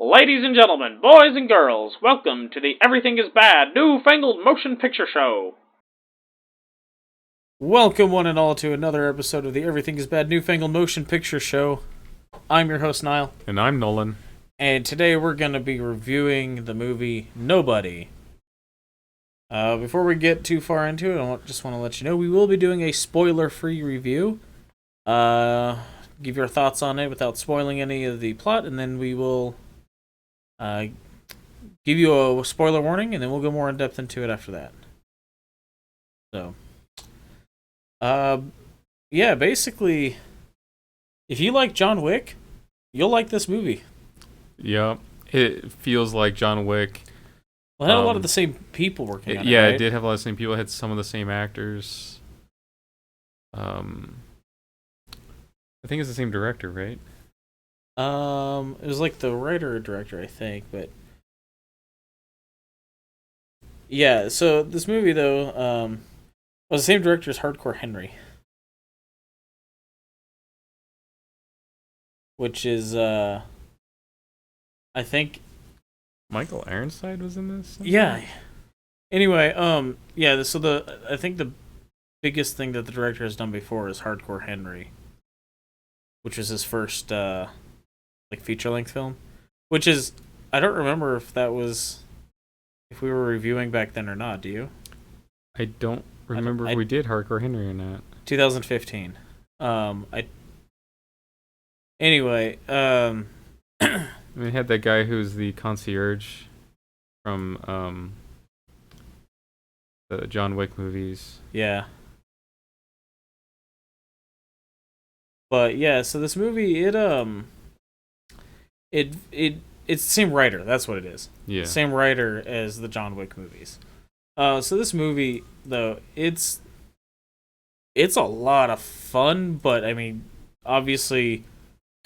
Ladies and gentlemen, boys and girls, welcome to the Everything is Bad New Fangled Motion Picture Show. Welcome, one and all, to another episode of the Everything is Bad Newfangled Motion Picture Show. I'm your host, Niall. And I'm Nolan. And today we're going to be reviewing the movie Nobody. Before we get too far into it, just want to let you know we will be doing a spoiler-free review. Give your thoughts on it without spoiling any of the plot, and then we will give you a spoiler warning, and then we'll go more in depth into it after that. So... yeah, basically, if you like John Wick, you'll like this movie. Yeah, it feels like John Wick. Well, it had a lot of the same people working on it, yeah, right? it did have a lot of the same people. It had some of the same actors. I think it's the same director, right? It was like the writer or director, I think, but... Yeah, so this movie, though, was the same director as Hardcore Henry. Which is, I think... Michael Ironside was in this? Yeah. Anyway, yeah, so I think the biggest thing that the director has done before is Hardcore Henry. Which was his first, feature-length film. Which is, I don't remember if we were reviewing back then or not, do you? I don't remember if we did Hardcore Henry or not. 2015. Anyway, We had that guy who's the concierge from the John Wick movies. Yeah. But yeah, so this movie, it's the same writer. That's what it is. Yeah. Same writer as the John Wick movies. So this movie, though, it's a lot of fun, but I mean, obviously,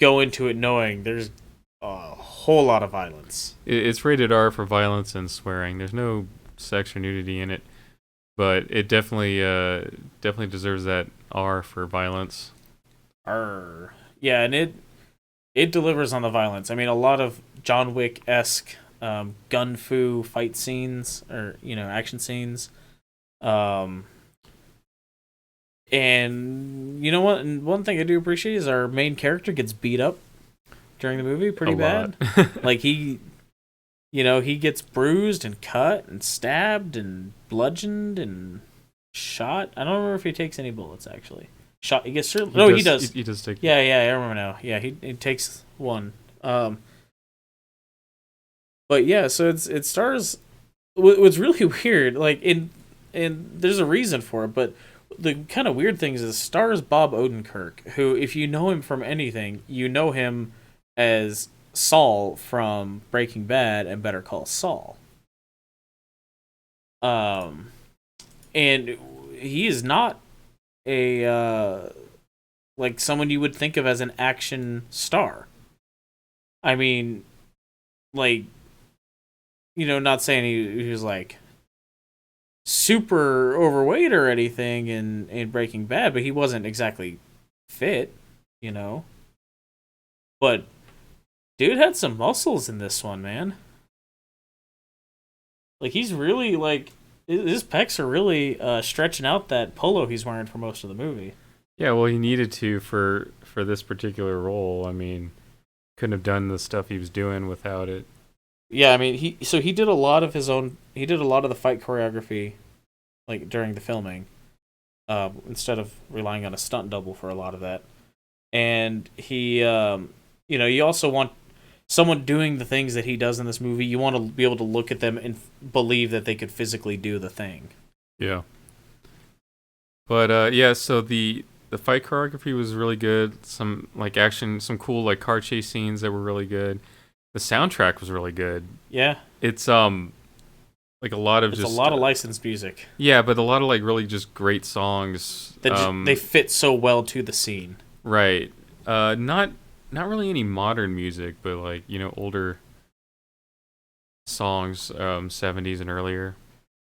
go into it knowing there's a whole lot of violence. It's rated R for violence and swearing. There's no sex or nudity in it, but it definitely deserves that R for violence. R. Yeah, and it delivers on the violence. I mean, a lot of John Wick-esque gun-fu fight scenes, or, action scenes. And you know what? And one thing I do appreciate is our main character gets beat up during the movie pretty bad. Like, he gets bruised and cut and stabbed and bludgeoned and shot. I don't remember if he takes any bullets, actually. Shot. He gets... No, he does. He does take... Yeah, I remember now. Yeah, he takes one. But yeah, so it stars... What's really weird, and there's a reason for it, but the kind of weird thing is it stars Bob Odenkirk, who, if you know him from anything, you know him as Saul from Breaking Bad and Better Call Saul. And he is not someone you would think of as an action star. I mean, not saying he was super overweight or anything in Breaking Bad, but he wasn't exactly fit, But dude had some muscles in this one, man. He's really his pecs are really stretching out that polo he's wearing for most of the movie. Yeah, well, he needed to for this particular role. I mean, couldn't have done the stuff he was doing without it. Yeah, I mean, he did a lot of his own. He did a lot of the fight choreography, during the filming, instead of relying on a stunt double for a lot of that. And he, you also want someone doing the things that he does in this movie. You want to be able to look at them and believe that they could physically do the thing. Yeah. But yeah, so the fight choreography was really good. Some action, some cool car chase scenes that were really good. The soundtrack was really good. Yeah. It's a lot of a lot of licensed music. Yeah, but a lot of really just great songs. That they fit so well to the scene. Right. Not really any modern music, but older songs, 70s and earlier.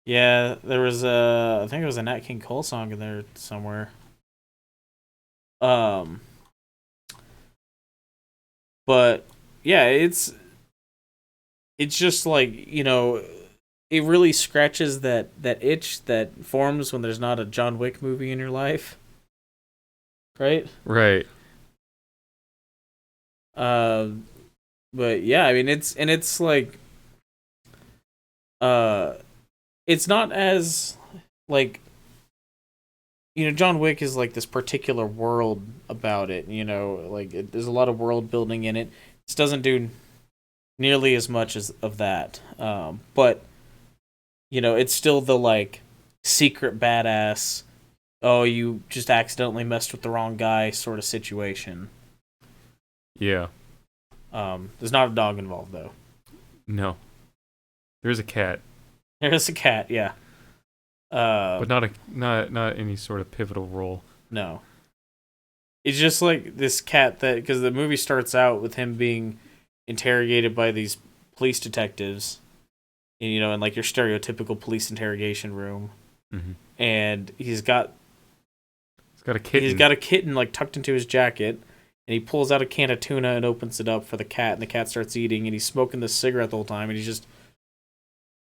Yeah, there was I think it was a Nat King Cole song in there somewhere. But yeah, it's just like, it really scratches that itch that forms when there's not a John Wick movie in your life, right? Right. Uh, but yeah, I mean, it's like, uh, it's not as like, John Wick is like this particular world about it. There's a lot of world building in it. This doesn't do nearly as much as of that, but it's still the like secret badass. Oh, you just accidentally messed with the wrong guy sort of situation. Yeah. There's not a dog involved though. No. There's a cat. There's a cat, yeah. But not any sort of pivotal role. No. It's just like this cat that, because the movie starts out with him being interrogated by these police detectives, and, in like your stereotypical police interrogation room, and he's got a kitten. He's got a kitten like tucked into his jacket, and he pulls out a can of tuna and opens it up for the cat, and the cat starts eating, and he's smoking this cigarette the whole time, and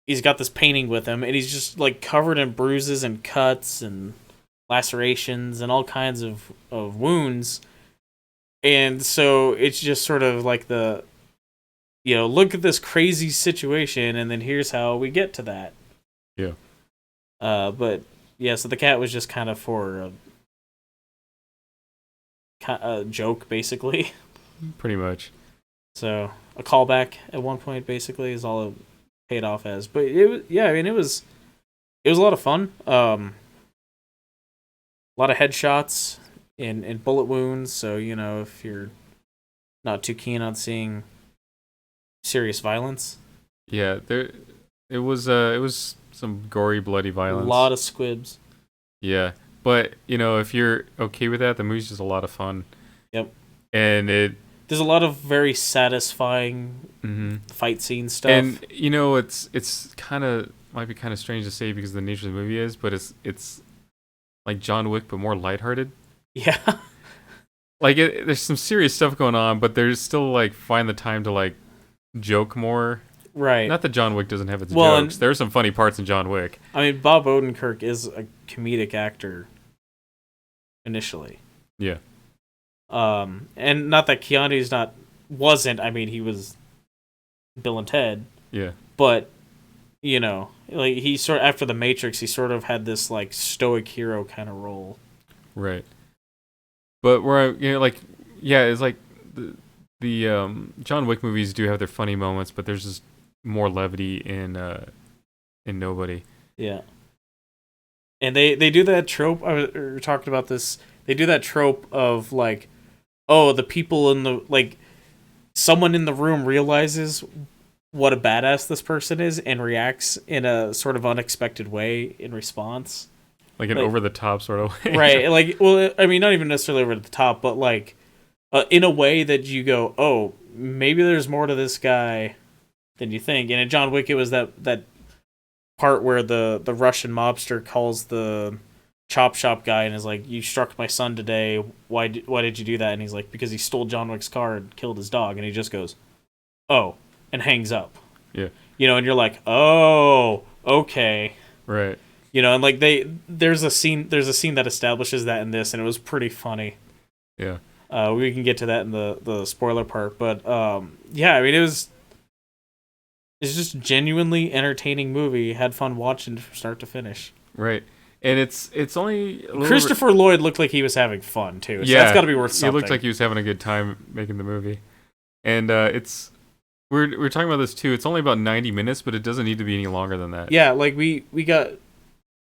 he's got this painting with him, and he's just like covered in bruises and cuts and lacerations and all kinds of wounds. And so it's just sort of like look at this crazy situation, and then here's how we get to that. Yeah. But yeah, so the cat was just kind of for a joke, basically. Pretty much. So a callback at one point, basically, is all it paid off as. But it was a lot of fun. A lot of headshots and bullet wounds. So if you're not too keen on seeing serious violence, yeah, it was some gory, bloody violence. A lot of squibs. Yeah, but if you're okay with that, the movie's just a lot of fun. Yep. And there's a lot of very satisfying fight scene stuff. And it's might be kind of strange to say because of the nature of the movie is, but it's like John Wick but more lighthearted. Yeah. Like there's some serious stuff going on, but there's still like find the time to like joke more. Right. Not that John Wick doesn't have its jokes. And, there's some funny parts in John Wick. I mean, Bob Odenkirk is a comedic actor initially. Yeah. And not that Keanu's wasn't. I mean, he was Bill and Ted. Yeah. But like he sort of, after the Matrix, he sort of had this like stoic hero kind of role. Right. But where it's like the John Wick movies do have their funny moments, but there's just more levity in Nobody. Yeah. And they do that trope. We talked about this. They do that trope of like, oh, the people in the like, someone in the room realizes what a badass this person is and reacts in a sort of unexpected way in response. Like an over the top sort of way. Right. Like, well, I mean, not even necessarily over the top, but like, in a way that you go, oh, maybe there's more to this guy than you think. And in John Wick, it was that part where the Russian mobster calls the chop shop guy and is like, "You struck my son today. Why did you do that?" And he's like, "Because he stole John Wick's car and killed his dog." And he just goes, "Oh," and hangs up. Yeah. And you're like, "Oh, okay." Right. And like there's a scene that establishes that in this, and it was pretty funny. Yeah. We can get to that in the spoiler part, but yeah, I mean it's just a genuinely entertaining movie. Had fun watching from start to finish. Right. And it's only Christopher Lloyd looked like he was having fun too. So yeah, that's got to be worth something. He looked like he was having a good time making the movie. And we're talking about this too. It's only about 90 minutes, but it doesn't need to be any longer than that. Yeah, like we got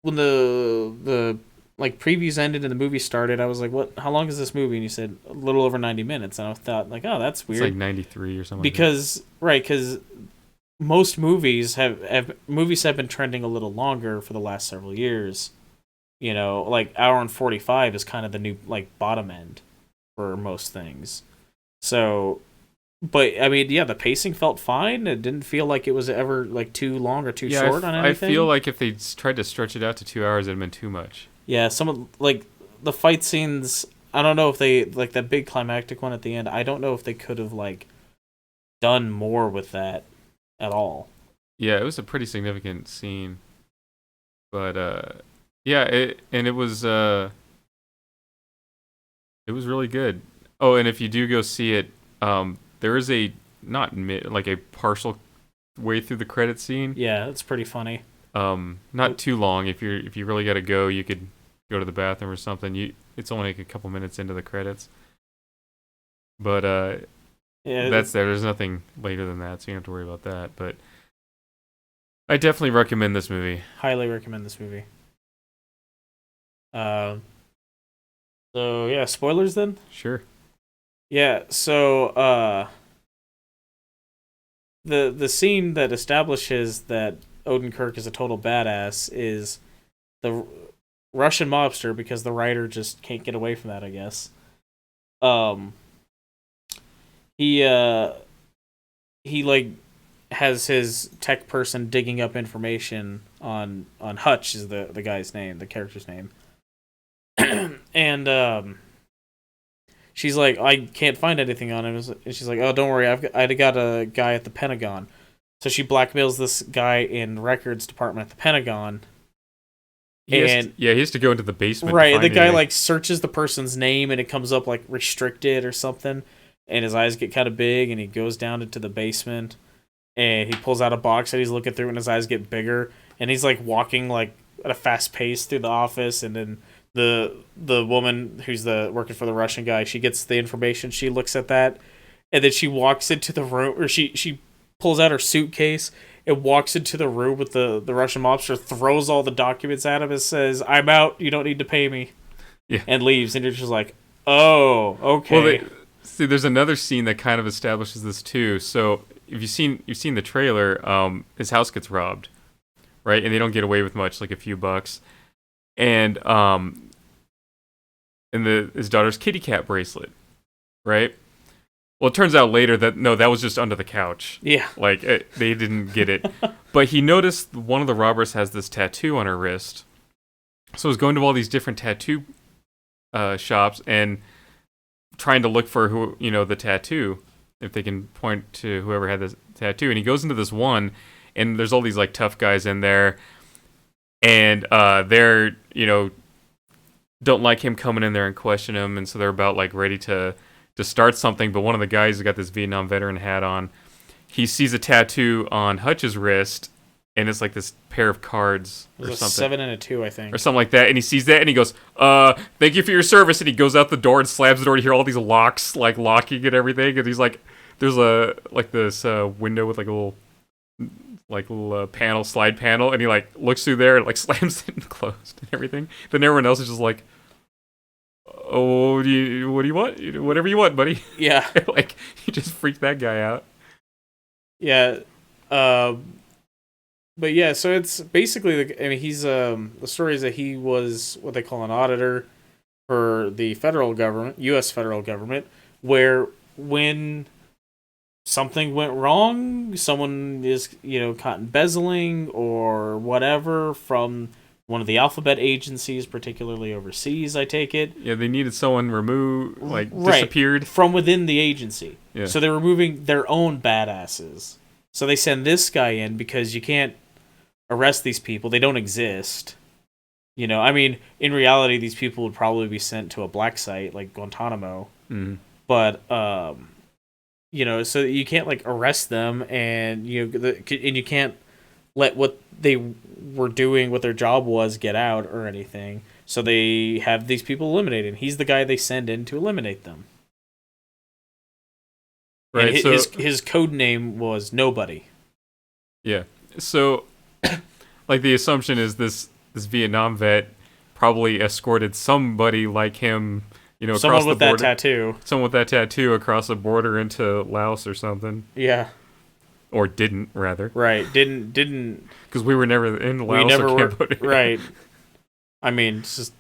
when the like previews ended and the movie started, I was like, "What? How long is this movie?" And you said a little over 90 minutes, and I thought like, "Oh, that's weird." It's like 93 or something. Because most movies have been trending a little longer for the last several years. Like hour and 45 is kind of the new like bottom end for most things. So, but I mean, yeah, the pacing felt fine. It didn't feel like it was ever like too long or too short on anything. I feel like if they tried to stretch it out to 2 hours, it'd been too much. Yeah, some of like the fight scenes. I don't know if they like that big climactic one at the end. I don't know if they could have like done more with that. at all. Yeah, it was a pretty significant scene. But yeah, it was really good. Oh, and if you do go see it, there is a like a partial way through the credit scene. Yeah, it's pretty funny. Not too long. If you really got to go, you could go to the bathroom or something. It's only like a couple minutes into the credits. But yeah, that's there. There's nothing later than that, so you don't have to worry about that. But I definitely recommend this movie. Highly recommend this movie. So yeah, spoilers then? Sure. Yeah, so the scene that establishes that Odenkirk is a total badass is the Russian mobster, because the writer just can't get away from that, I guess. He like has his tech person digging up information on Hutch is the guy's name, the character's name. And she's like, I can't find anything on him. And she's like, oh, don't worry, I got a guy at the Pentagon. So she blackmails this guy in records department at the Pentagon. He has to go into the basement. Right, the guy like searches the person's name and it comes up like restricted or something, and his eyes get kind of big, and he goes down into the basement, and he pulls out a box that he's looking through, and his eyes get bigger, and he's like walking like at a fast pace through the office, and then the woman who's working for the Russian guy, she gets the information, she looks at that, and then she walks into the room, or she pulls out her suitcase and walks into the room with the Russian mobster, throws all the documents at him and says, I'm out, you don't need to pay me. Yeah. And leaves. And you're just like, oh, okay. Well, see, there's another scene that kind of establishes this too. So if you've seen the trailer, his house gets robbed, right? And they don't get away with much, like a few bucks. And his daughter's kitty cat bracelet, right? Well, it turns out later that that was just under the couch. Yeah. Like, they didn't get it. But he noticed one of the robbers has this tattoo on her wrist. So he's going to all these different tattoo shops and trying to look for the tattoo, if they can point to whoever had this tattoo. And he goes into this one, and there's all these, like, tough guys in there. And they're, don't like him coming in there and question him. And so they're about, like, ready to start something, but one of the guys who got this Vietnam veteran hat on, he sees a tattoo on Hutch's wrist, and it's like this pair of cards or something. 7 and a 2, I think. Or something like that, and he sees that, and he goes, thank you for your service, and he goes out the door and slams the door to hear all these locks, like, locking and everything, and he's like, there's this window with, like, a little panel, slide panel, and he, like, looks through there and, like, slams it and closed and everything. Then everyone else is just like, oh, what do you want? Whatever you want, buddy. Yeah. Like, he just freaked that guy out. Yeah. But yeah, so it's basically, he's, the story is that he was what they call an auditor for the federal government, U.S. federal government, where when something went wrong, someone is, caught embezzling or whatever from one of the alphabet agencies, particularly overseas, I take it. Yeah, they needed someone removed, disappeared. From within the agency. Yeah. So they're removing their own badasses. So they send this guy in because you can't arrest these people. They don't exist. In reality, these people would probably be sent to a black site like Guantanamo. Mm-hmm. But, so you can't, like, arrest them, and, and you can't let what they were doing, what their job was, get out or anything. So they have these people eliminated. He's the guy they send in to eliminate them. Right. And his code name was Nobody. Yeah. So, like, the assumption is this Vietnam vet probably escorted somebody like him, across the border. Someone with that tattoo. Someone with that tattoo across the border into Laos or something. Yeah. Or didn't, rather. Right. Didn't. Because we were never in Laos or Cambodia. Right. It's just,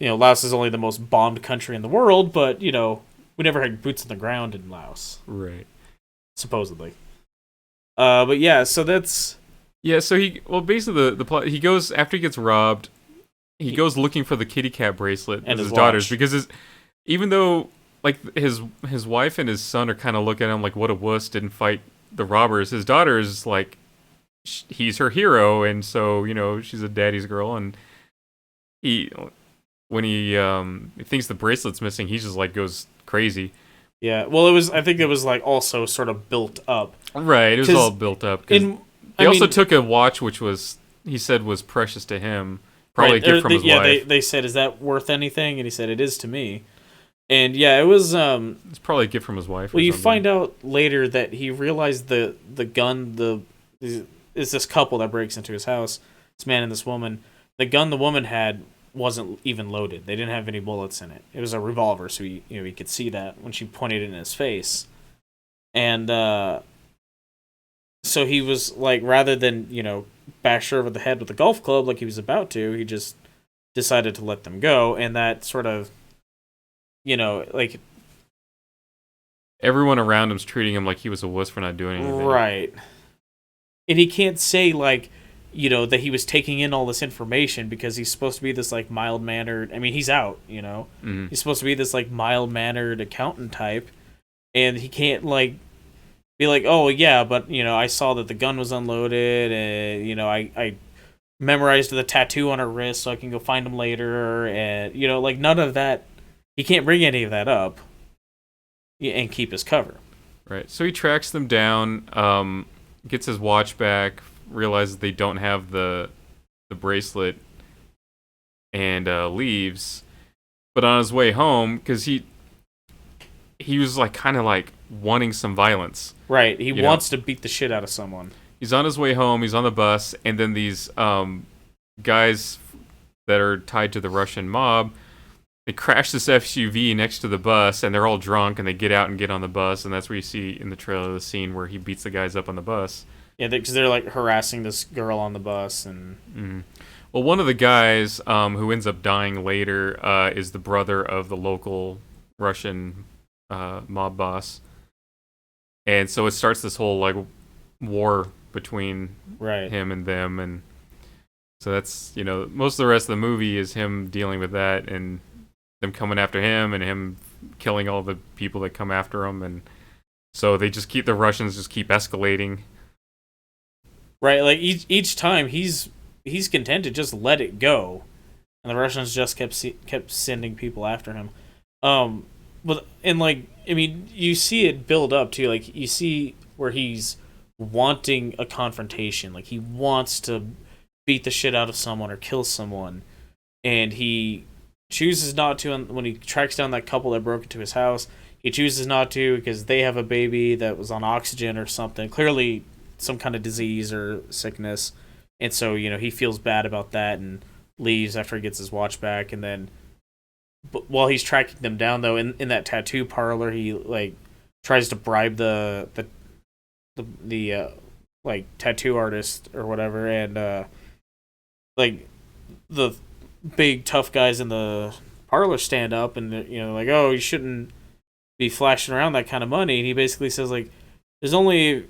Laos is only the most bombed country in the world, but, we never had boots on the ground in Laos. Right. Supposedly. But yeah, so that's... Yeah, so basically the plot, he goes, after he gets robbed, he goes looking for the kitty cat bracelet and his daughter's, because even though, like, his wife and his son are kind of looking at him like, what a wuss, didn't fight the robbers. His daughter is like, he's her hero, and so she's a daddy's girl, and he when he thinks the bracelet's missing, he just like goes crazy. Yeah, well, I think it was like also sort of built up. Right, it was all built up. They also took a watch which he said was precious to him, probably a gift from his wife. Yeah, they said, "Is that worth anything?" And he said, "It is to me." And yeah, it was. It's probably a gift from his wife. Well, you find out later that he realized the gun is this couple that breaks into his house. This man and this woman. The gun the woman had wasn't even loaded. They didn't have any bullets in it. It was a revolver, so he could see that when she pointed it in his face. And so he was like, rather than bash her over the head with a golf club like he was about to, he just decided to let them go, and that sort of, like everyone around him's treating him like he was a wuss for not doing anything. Right. And he can't say like, that he was taking in all this information because he's supposed to be this like mild-mannered. I mean, he's out, Mm-hmm. He's supposed to be this like mild-mannered accountant type, and he can't like be like, oh yeah, but I saw that the gun was unloaded, and I memorized the tattoo on her wrist so I can go find him later, and like none of that. He can't bring any of that up and keep his cover. Right. So he tracks them down, gets his watch back, realizes they don't have the bracelet, and leaves. But on his way home, because he was like kind of like wanting some violence. Right. He wants to beat the shit out of someone. He's on his way home. He's on the bus, and then these guys that are tied to the Russian mob, they crash this SUV next to the bus, and they're all drunk, and they get out and get on the bus, and that's where you see in the trailer the scene where he beats the guys up on the bus. Yeah, because they're like harassing this girl on the bus, and well, one of the guys who ends up dying later is the brother of the local Russian mob boss, and so it starts this whole like war between him and them, and so that's most of the rest of the movie is him dealing with that and them coming after him and him killing all the people that come after him, and so the Russians just keep escalating. Right, like each time he's content to just let it go, and the Russians just kept sending people after him. But and like I mean, you see it build up too. Like you see where he's wanting a confrontation, like he wants to beat the shit out of someone or kill someone, and he chooses not to when he tracks down that couple that broke into his house. He chooses not to because they have a baby that was on oxygen or something. Clearly some kind of disease or sickness. And so, he feels bad about that and leaves after he gets his watch back. And then while he's tracking them down, though, in that tattoo parlor, he like tries to bribe the like tattoo artist or whatever. And like the big tough guys in the parlor stand up and like, oh, you shouldn't be flashing around that kind of money. And he basically says like, there's only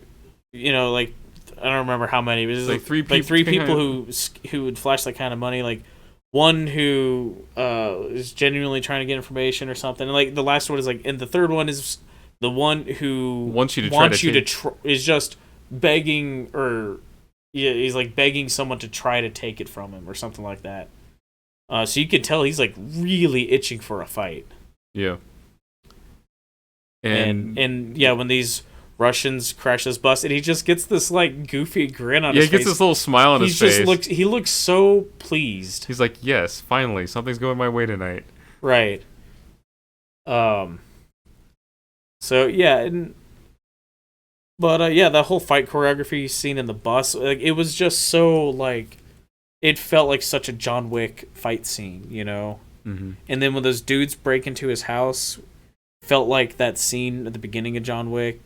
like I don't remember how many, but there's like three people who would flash that kind of money. Like one who is genuinely trying to get information or something, and like the last one is like, and the third one is the one who wants you to is just begging, or he's like begging someone to try to take it from him or something like that. So you can tell he's like really itching for a fight. Yeah. And yeah, when these Russians crash this bus, and he just gets this like goofy grin on his face. Yeah, he gets this little smile on his face. He looks so pleased. He's like, yes, finally, something's going my way tonight. Right. So yeah, but yeah, the whole fight choreography scene in the bus, like it was just so like, it felt like such a John Wick fight scene, Mm-hmm. And then when those dudes break into his house, felt like that scene at the beginning of John Wick.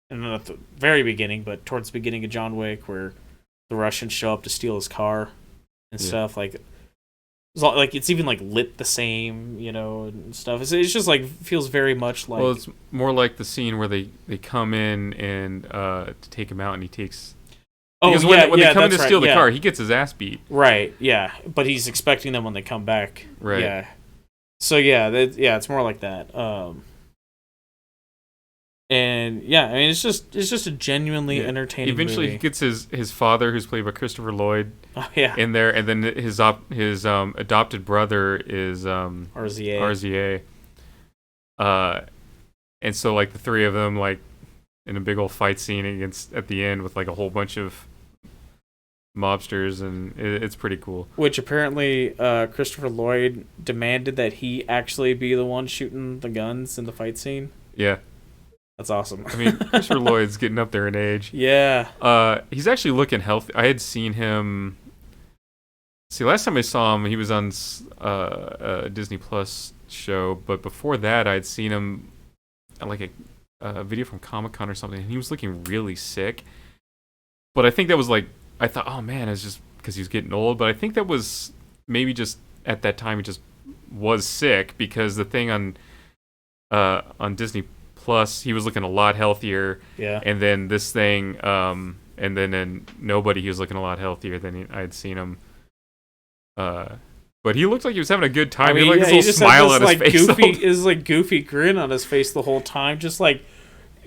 And not at the very beginning, but towards the beginning of John Wick, where the Russians show up to steal his car and stuff. Like, it's even like lit the same, and stuff. It's just like feels very much like. Well, it's more like the scene where they come in and to take him out, and he takes. Because when they come in to steal the car, he gets his ass beat. Right. Yeah, but he's expecting them when they come back. Right. Yeah. So yeah, it's more like that. And yeah, I mean, it's just a genuinely entertaining. Eventually, movie. he gets his father, who's played by Christopher Lloyd, Oh yeah, in there, and then his adopted brother is RZA. RZA. And so like the three of them like in a big old fight scene at the end with like a whole bunch of mobsters, and it's pretty cool. Which apparently Christopher Lloyd demanded that he actually be the one shooting the guns in the fight scene. Yeah. That's awesome. I mean, Christopher Lloyd's getting up there in age. Yeah. He's actually looking healthy. I had seen him. See, last time I saw him, he was on a Disney Plus show, but before that, I'd seen him at like a video from Comic-Con or something, and he was looking really sick. But I think that was like, I thought, oh man, it's just because he was getting old. But I think that was maybe just at that time he just was sick, because the thing on Disney Plus, he was looking a lot healthier. Yeah. And then this thing, and then in Nobody, he was looking a lot healthier than I had seen him. But he looked like he was having a good time. I mean, he had like he this just little smile had on this, his like, face. goofy grin on his face the whole time. Just like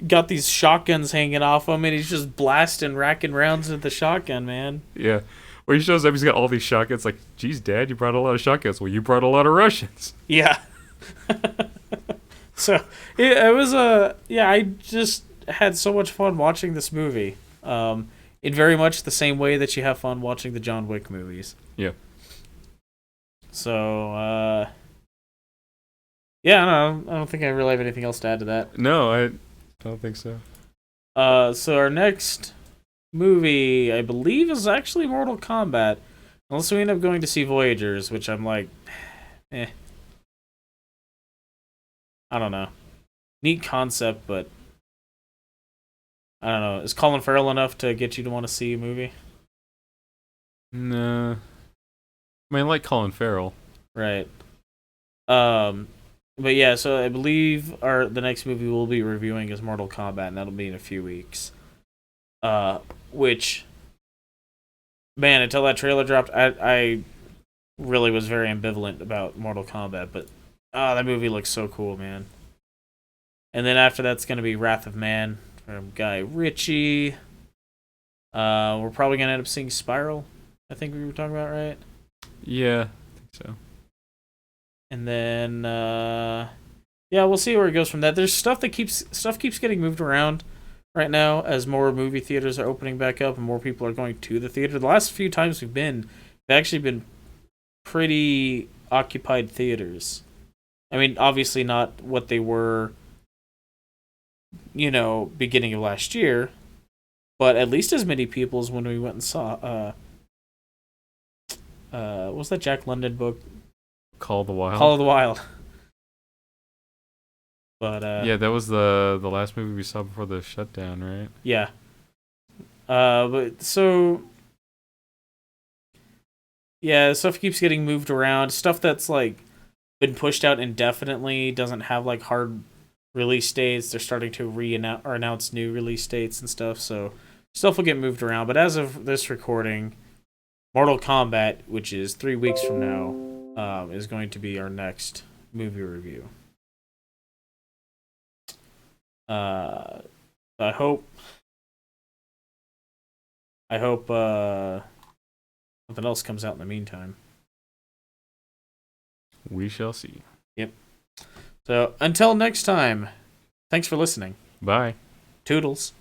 got these shotguns hanging off him, and he's just racking rounds with the shotgun, man. Yeah. Where he shows up, he's got all these shotguns. Like, geez, Dad, you brought a lot of shotguns. Well, you brought a lot of Russians. Yeah. So it was I just had so much fun watching this movie. In very much the same way that you have fun watching the John Wick movies. Yeah. So yeah, I don't think I really have anything else to add to that. No, I don't think so. So our next movie, I believe, is actually Mortal Kombat. Unless we end up going to see Voyagers, which I'm like, I don't know. Neat concept, but I don't know. Is Colin Farrell enough to get you to want to see a movie? No. I mean, I like Colin Farrell. Right. But yeah, so I believe the next movie we'll be reviewing is Mortal Kombat, and that'll be in a few weeks. Which, man, until that trailer dropped, I really was very ambivalent about Mortal Kombat, but that movie looks so cool, man. And then after that's going to be Wrath of Man from Guy Ritchie. We're probably going to end up seeing Spiral, I think we were talking about, right? Yeah, I think so. And then yeah, we'll see where it goes from that. There's stuff keeps getting moved around right now as more movie theaters are opening back up and more people are going to the theater. The last few times we've actually been pretty occupied theaters. I mean, obviously not what they were, beginning of last year, but at least as many people as when we went and saw what was that Jack London book? Call of the Wild. Call of the Wild. But yeah, that was the last movie we saw before the shutdown, right? Yeah. But so yeah, stuff keeps getting moved around. Stuff that's like been pushed out indefinitely doesn't have like hard release dates. They're starting to announce new release dates and stuff. So stuff will get moved around. But as of this recording, Mortal Kombat, which is 3 weeks from now, is going to be our next movie review. I hope something else comes out in the meantime. We shall see. Yep. So until next time, thanks for listening. Bye. Toodles.